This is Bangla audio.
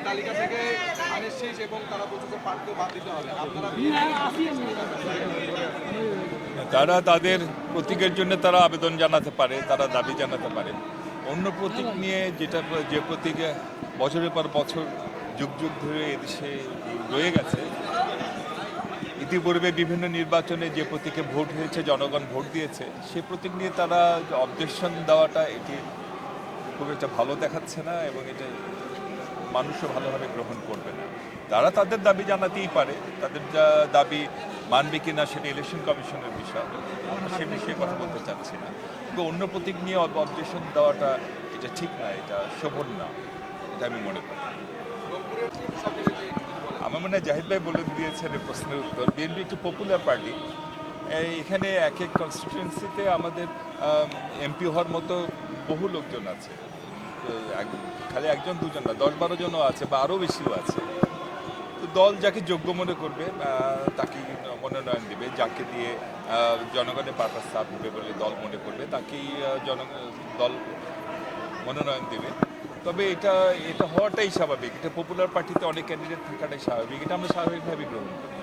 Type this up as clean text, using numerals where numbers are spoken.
তালিকা থেকে আনিস শেষ এবং তারা বলছে যে প্রার্থী বাদ দিতে হবে, আপনারা তারা তাদের প্রতীকের জন্য তারা আবেদন জানাতে পারে, তারা দাবি জানাতে পারে। অন্য প্রতীক নিয়ে যেটা যে প্রতীকে বছরের পর বছর যুগ যুগ ধরে এদেশে রয়ে গেছে, ইতিপূর্বে বিভিন্ন নির্বাচনে যে প্রতীকে ভোট হয়েছে, জনগণ ভোট দিয়েছে, সে প্রতীক নিয়ে তারা অবজেকশন দেওয়াটা এটি খুব একটা ভালো দেখাচ্ছে না এবং এটা মানুষও ভালোভাবে গ্রহণ করবে না। তারা তাদের দাবি জানাতেই পারে, তাদের যা দাবি মানবে কি না সেটা ইলেকশন কমিশনের বিষয়, আমরা সে বিষয়ে কথা বলতে চাচ্ছি না। কিন্তু অন্য প্রতীক নিয়ে অবজেকশন দেওয়াটা এটা ঠিক না, এটা শোভন না, এটা আমি মনে করি। আমার মনে হয় জাহিদ ভাই বলে দিয়েছেন এই প্রশ্নের উত্তর। বিএনপি একটি পপুলার পার্টি, এখানে এক এক কনস্টিটিউয়েন্সিতে আমাদের এমপি হওয়ার মতো বহু লোকজন আছে, খালি একজন দুজন না, 10-12 জনও আছে বা আরও বেশিও আছে। তো দল যাকে যোগ্য মনে করবে তাকেই মনোনয়ন দেবে, যাকে দিয়ে জনগণের পারপাস সার্ভ হবে বলে দল মনে করবে তাকেই দল মনোনয়ন দেবে। তবে এটা হওয়াটাই স্বাভাবিক, এটা পপুলার পার্টিতে অনেক ক্যান্ডিডেট থাকাটাই স্বাভাবিক, এটা আমরা স্বাভাবিকভাবে গ্রহণ করি।